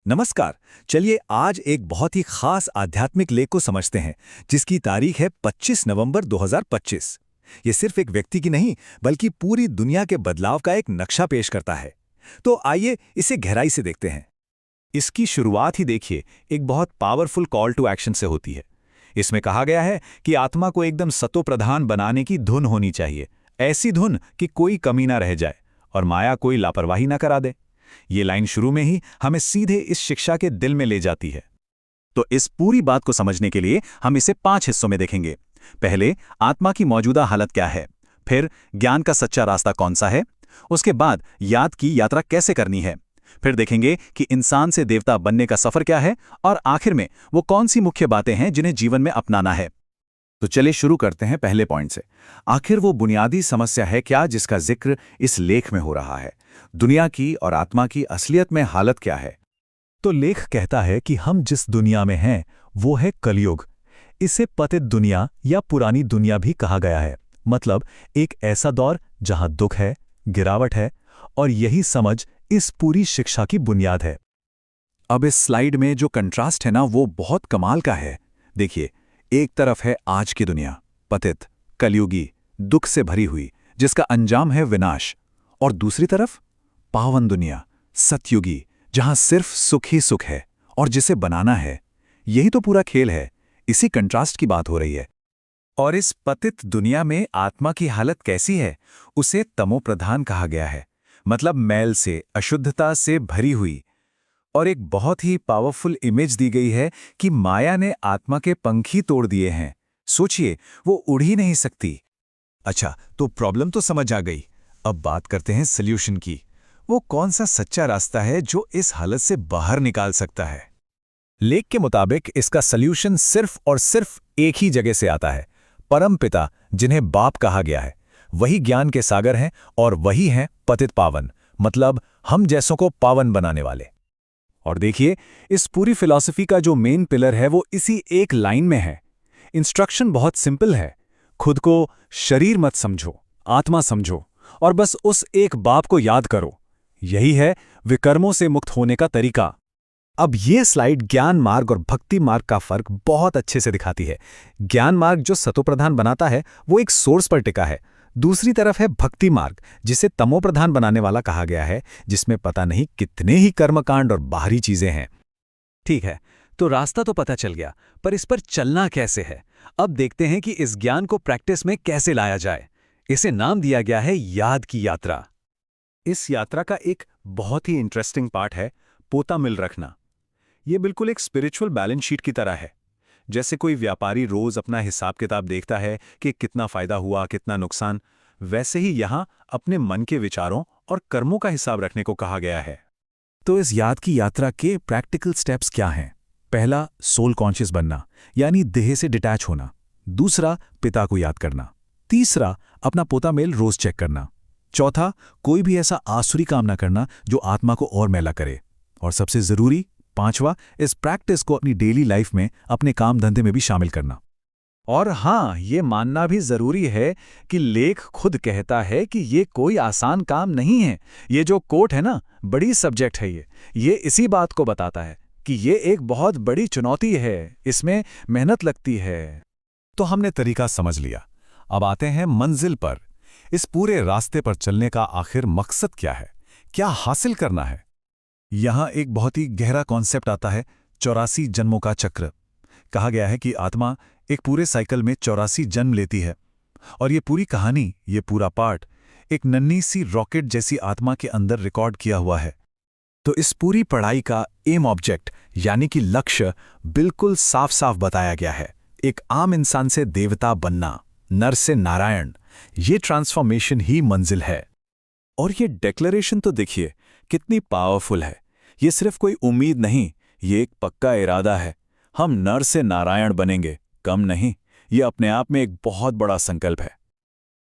नमस्कार। चलिए आज एक बहुत ही खास आध्यात्मिक लेख को समझते हैं जिसकी तारीख है 25 नवंबर 2025। ये सिर्फ एक व्यक्ति की नहीं बल्कि पूरी दुनिया के बदलाव का एक नक्शा पेश करता है। तो आइए इसे गहराई से देखते हैं। इसकी शुरुआत ही देखिए एक बहुत पावरफुल कॉल टू एक्शन से होती है। इसमें कहा गया है कि आत्मा को एकदम सतोप्रधान बनाने की धुन होनी चाहिए, ऐसी धुन कि कोई कमी ना रह जाए और माया कोई लापरवाही ना करा दे। ये लाइन शुरू में ही हमें सीधे इस शिक्षा के दिल में ले जाती है। तो इस पूरी बात को समझने के लिए हम इसे 5 हिस्सों में देखेंगे। पहले, आत्मा की मौजूदा हालत क्या है। फिर, ज्ञान का सच्चा रास्ता कौन सा है। उसके बाद, याद की यात्रा कैसे करनी है। फिर देखेंगे कि इंसान से देवता बनने का सफर क्या है। और आखिर में, वो कौन सी मुख्य बातें हैं जिन्हें जीवन में अपनाना है। तो चलिए शुरू करते हैं पहले पॉइंट से। आखिर वो बुनियादी समस्या है क्या जिसका जिक्र इस लेख में हो रहा है। दुनिया की और आत्मा की असलियत में हालत क्या है। तो लेख कहता है कि हम जिस दुनिया में हैं वो है कलयुग। इसे पतित दुनिया या पुरानी दुनिया भी कहा गया है। मतलब एक ऐसा दौर जहां दुख है, गिरावट है, और यही समझ इस पूरी शिक्षा की बुनियाद है। अब इस स्लाइड में जो कंट्रास्ट है ना, वो बहुत कमाल का है। देखिए, एक तरफ है आज की दुनिया, पतित, कलयुगी, दुख से भरी हुई, जिसका अंजाम है विनाश। और दूसरी तरफ पावन दुनिया, सतयुगी, जहां सिर्फ सुख ही सुख है और जिसे बनाना है। यही तो पूरा खेल है। इसी कंट्रास्ट की बात हो रही है। और इस पतित दुनिया में आत्मा की हालत कैसी है, उसे तमोप्रधान कहा गया है। मतलब मैल से, अशुद्धता से भरी हुई। और एक बहुत ही पावरफुल इमेज दी गई है कि माया ने आत्मा के पंख ही तोड़ दिए हैं। सोचिए, वो उड़ ही नहीं सकती। अच्छा, तो प्रॉब्लम तो समझ आ गई। अब बात करते हैं सल्यूशन की। वो कौन सा सच्चा रास्ता है जो इस हालत से बाहर निकाल सकता है। लेख के मुताबिक इसका सल्यूशन सिर्फ और सिर्फ एक ही जगह से आता है। परम पिता, जिन्हें बाप कहा गया है, वही ज्ञान के सागर हैं और वही हैं पतित पावन, मतलब हम जैसों को पावन बनाने वाले। और देखिए, इस पूरी फिलॉसफी का जो मेन पिलर है वो इसी एक लाइन में है। इंस्ट्रक्शन बहुत सिंपल है। खुद को शरीर मत समझो, आत्मा समझो, और बस उस एक बाप को याद करो। यही है विकर्मों से मुक्त होने का तरीका। अब ये स्लाइड ज्ञान मार्ग और भक्ति मार्ग का फर्क बहुत अच्छे से दिखाती है। ज्ञान मार्ग जो सतोप्रधान बनाता है वो एक सोर्स पर टिका है। दूसरी तरफ है भक्ति मार्ग, जिसे तमोप्रधान बनाने वाला कहा गया है, जिसमें पता नहीं कितने ही कर्मकांड और बाहरी चीजें हैं। ठीक है, तो रास्ता तो पता चल गया, पर इस पर चलना कैसे है। अब देखते हैं कि इस ज्ञान को प्रैक्टिस में कैसे लाया जाए। इसे नाम दिया गया है याद की यात्रा। इस यात्रा का एक बहुत ही इंटरेस्टिंग पार्ट है पोता मिल रखना। यह बिल्कुल एक स्पिरिचुअल बैलेंस शीट की तरह है। जैसे कोई व्यापारी रोज अपना हिसाब किताब देखता है कि कितना फायदा हुआ, कितना नुकसान, वैसे ही यहां अपने मन के विचारों और कर्मों का हिसाब रखने को कहा गया है। तो इस याद की यात्रा के प्रैक्टिकल स्टेप्स क्या हैं? पहला, सोल कॉन्शियस बनना, यानी देह से डिटैच होना। दूसरा, पिता को याद करना। तीसरा, अपना पोता मेल रोज चेक करना। चौथा, कोई भी ऐसा आसुरी काम ना करना जो आत्मा को और मैला करे। और सबसे जरूरी, पांचवा, इस प्रैक्टिस को अपनी डेली लाइफ में, अपने काम धंधे में भी शामिल करना। और हां, ये मानना भी जरूरी है कि लेख खुद कहता है कि ये कोई आसान काम नहीं है। ये जो कोट है ना, बड़ी सब्जेक्ट है ये इसी बात को बताता है कि ये एक बहुत बड़ी चुनौती है, इसमें मेहनत लगती है। तो हमने तरीका समझ लिया। अब आते हैं मंजिल पर। इस पूरे रास्ते पर चलने का आखिर मकसद क्या है, क्या हासिल करना है। यहां एक बहुत ही गहरा कॉन्सेप्ट आता है, 84 जन्मों का चक्र। कहा गया है कि आत्मा एक पूरे साइकिल में 84 जन्म लेती है। और ये पूरी कहानी, ये पूरा पार्ट एक नन्ही सी रॉकेट जैसी आत्मा के अंदर रिकॉर्ड किया हुआ है। तो इस पूरी पढ़ाई का एम ऑब्जेक्ट यानी कि लक्ष्य बिल्कुल साफ साफ बताया गया है। एक आम इंसान से देवता बनना, नर से नारायण, ये ट्रांसफॉर्मेशन ही मंजिल है। और ये डिक्लेरेशन तो देखिए कितनी पावरफुल है। ये सिर्फ कोई उम्मीद नहीं, ये एक पक्का इरादा है। हम नर से नारायण बनेंगे, कम नहीं। ये अपने आप में एक बहुत बड़ा संकल्प है।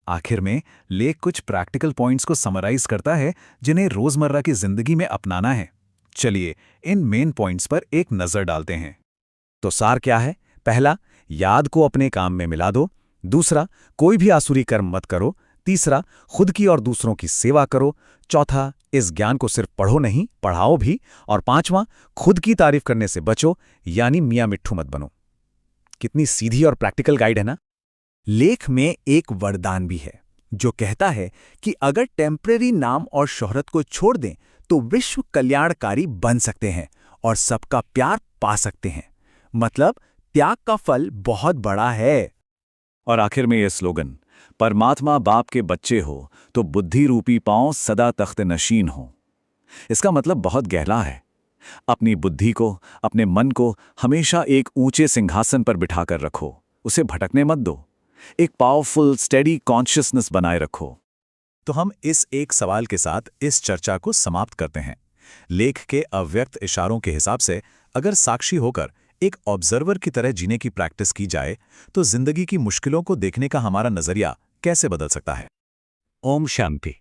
आखिर में लेख कुछ प्रैक्टिकल पॉइंट्स को समराइज करता है जिन्हें रोजमर्रा की जिंदगी में अपनाना है। चलिए इन मेन पॉइंट्स पर एक नजर डालते हैं। तो सार क्या है? पहला, याद को अपने काम में मिला दो। दूसरा, कोई भी आसुरी कर्म मत करो, तीसरा, खुद की और दूसरों की सेवा करो। चौथा, इस ज्ञान को सिर्फ पढ़ो नहीं, पढ़ाओ भी। और पांचवां, खुद की तारीफ करने से बचो, यानी मियाँ मिट्ठू मत बनो। कितनी सीधी और प्रैक्टिकल गाइड है ना। लेख में एक वरदान भी है जो कहता है कि अगर टेम्परेरी नाम और शोहरत को छोड़ दें तो विश्व कल्याणकारी बन सकते हैं और सबका प्यार पा सकते हैं। मतलब त्याग का फल बहुत बड़ा है। और आखिर में ये स्लोगन, परमात्मा बाप के बच्चे हो तो बुद्धि रूपी पांव सदा तख्त नशीन हो। इसका मतलब बहुत गहरा है। अपनी बुद्धि को, अपने मन को हमेशा एक ऊंचे सिंहासन पर बिठाकर रखो, उसे भटकने मत दो। एक पावरफुल स्टेडी कॉन्शियसनेस बनाए रखो। तो हम इस एक सवाल के साथ इस चर्चा को समाप्त करते हैं। लेख के अव्यक्त इशारों के हिसाब से अगर साक्षी होकर एक ऑब्जर्वर की तरह जीने की प्रैक्टिस की जाए तो जिंदगी की मुश्किलों को देखने का हमारा नजरिया कैसे बदल सकता है। ओम शांति।